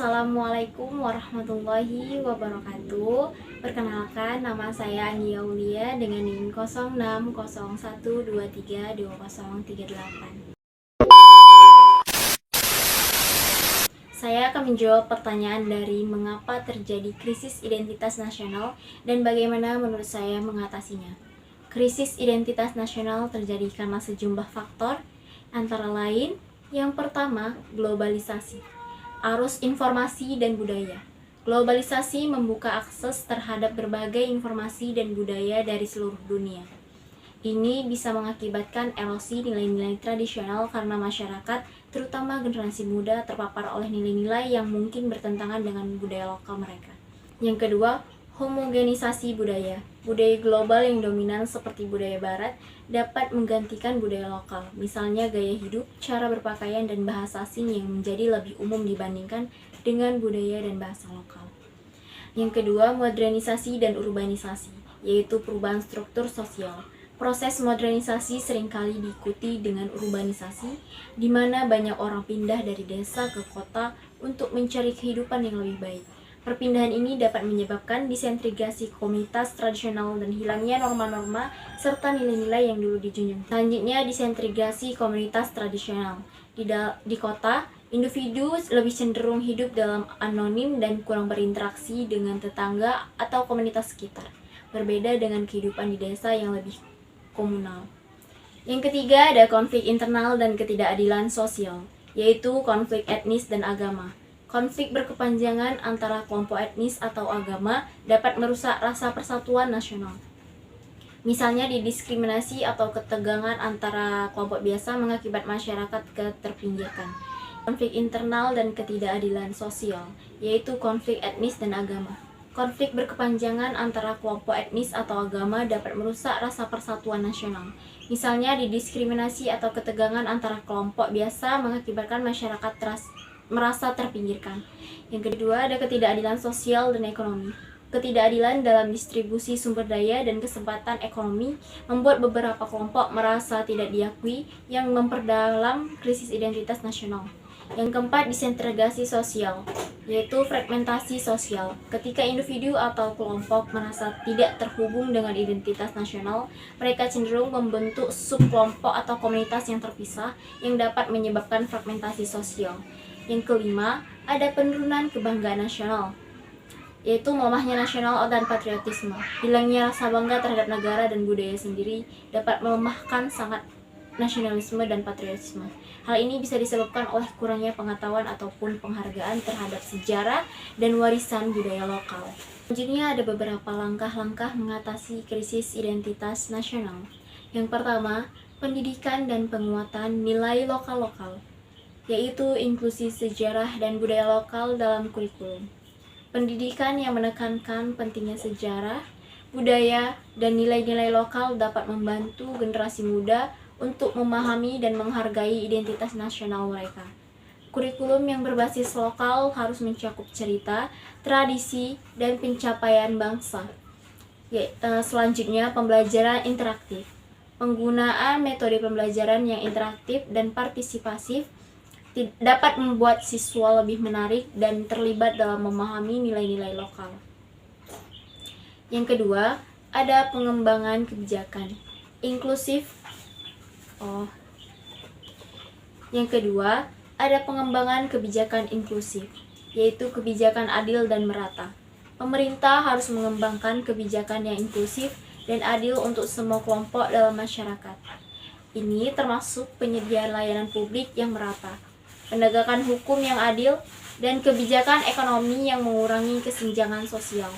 Assalamualaikum warahmatullahi wabarakatuh. Perkenalkan, nama saya Ania Aulia dengan NIM 0601232038. Saya akan menjawab pertanyaan dari mengapa terjadi krisis identitas nasional dan bagaimana menurut saya mengatasinya. Krisis identitas nasional terjadi karena sejumlah faktor, antara lain, yang pertama, globalisasi. Arus informasi dan budaya. Globalisasi membuka akses terhadap berbagai informasi dan budaya dari seluruh dunia. Ini bisa mengakibatkan erosi nilai-nilai tradisional karena masyarakat, terutama generasi muda, terpapar oleh nilai-nilai yang mungkin bertentangan dengan budaya lokal mereka. Yang kedua, homogenisasi budaya. Budaya global yang dominan seperti budaya barat dapat menggantikan budaya lokal, misalnya gaya hidup, cara berpakaian, dan bahasa asing yang menjadi lebih umum dibandingkan dengan budaya dan bahasa lokal. Yang kedua, modernisasi dan urbanisasi, yaitu perubahan struktur sosial. Proses modernisasi seringkali diikuti dengan urbanisasi, di mana banyak orang pindah dari desa ke kota untuk mencari kehidupan yang lebih baik. Perpindahan ini dapat menyebabkan disintegrasi komunitas tradisional dan hilangnya norma-norma serta nilai-nilai yang dulu dijunjung. Selanjutnya, disintegrasi komunitas tradisional. Di kota, individu lebih cenderung hidup dalam anonim dan kurang berinteraksi dengan tetangga atau komunitas sekitar, berbeda dengan kehidupan di desa yang lebih komunal. Yang ketiga, ada konflik internal dan ketidakadilan sosial, yaitu konflik etnis dan agama. Konflik berkepanjangan antara kelompok etnis atau agama dapat merusak rasa persatuan nasional. Misalnya, didiskriminasi atau ketegangan antara kelompok biasa mengakibat masyarakat keterpinggirkan. Konflik internal dan ketidakadilan sosial, yaitu konflik etnis dan agama. Konflik berkepanjangan antara kelompok etnis atau agama dapat merusak rasa persatuan nasional. Misalnya, didiskriminasi atau ketegangan antara kelompok biasa mengakibatkan masyarakat merasa terpinggirkan. Yang kedua, ada ketidakadilan sosial dan ekonomi. Ketidakadilan dalam distribusi sumber daya dan kesempatan ekonomi membuat beberapa kelompok merasa tidak diakui, yang memperdalam krisis identitas nasional. Yang keempat, disintegrasi sosial, yaitu fragmentasi sosial. Ketika individu atau kelompok merasa tidak terhubung dengan identitas nasional, mereka cenderung membentuk subkelompok atau komunitas yang terpisah, yang dapat menyebabkan fragmentasi sosial. Yang kelima, ada penurunan kebanggaan nasional, yaitu melemahnya nasional dan patriotisme. Hilangnya rasa bangga terhadap negara dan budaya sendiri dapat melemahkan sangat nasionalisme dan patriotisme. Hal ini bisa disebabkan oleh kurangnya pengetahuan ataupun penghargaan terhadap sejarah dan warisan budaya lokal. Selanjutnya, ada beberapa langkah-langkah mengatasi krisis identitas nasional. Yang pertama, pendidikan dan penguatan nilai lokal-lokal, yaitu inklusi sejarah dan budaya lokal dalam kurikulum. Pendidikan yang menekankan pentingnya sejarah, budaya, dan nilai-nilai lokal dapat membantu generasi muda untuk memahami dan menghargai identitas nasional mereka. Kurikulum yang berbasis lokal harus mencakup cerita, tradisi, dan pencapaian bangsa. Selanjutnya, pembelajaran interaktif. Penggunaan metode pembelajaran yang interaktif dan partisipasif dapat membuat siswa lebih menarik dan terlibat dalam memahami nilai-nilai lokal. Yang kedua, ada pengembangan kebijakan inklusif. Yang kedua, ada pengembangan kebijakan inklusif, yaitu kebijakan adil dan merata. Pemerintah harus mengembangkan kebijakan yang inklusif dan adil untuk semua kelompok dalam masyarakat. Ini termasuk penyediaan layanan publik yang merata, penegakan hukum yang adil, dan kebijakan ekonomi yang mengurangi kesenjangan sosial.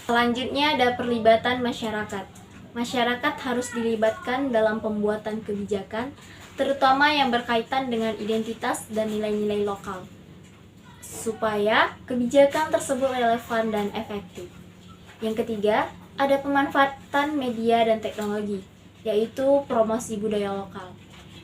Selanjutnya, ada perlibatan masyarakat. Masyarakat harus dilibatkan dalam pembuatan kebijakan, terutama yang berkaitan dengan identitas dan nilai-nilai lokal, supaya kebijakan tersebut relevan dan efektif. Yang ketiga, ada pemanfaatan media dan teknologi, yaitu promosi budaya lokal.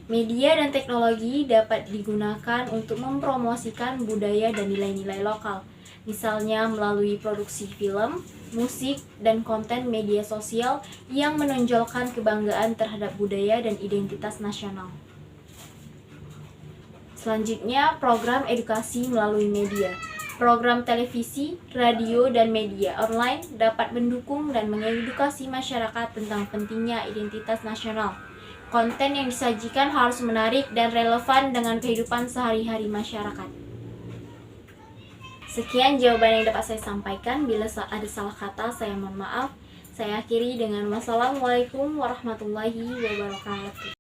Media dan teknologi dapat digunakan untuk mempromosikan budaya dan nilai-nilai lokal, misalnya melalui produksi film, musik, dan konten media sosial yang menonjolkan kebanggaan terhadap budaya dan identitas nasional. Selanjutnya, program edukasi melalui media. Program televisi, radio, dan media online dapat mendukung dan mengedukasi masyarakat tentang pentingnya identitas nasional. Konten yang disajikan harus menarik dan relevan dengan kehidupan sehari-hari masyarakat. Sekian jawaban yang dapat saya sampaikan. Bila ada salah kata, saya mohon maaf. Saya akhiri dengan wassalamualaikum warahmatullahi wabarakatuh.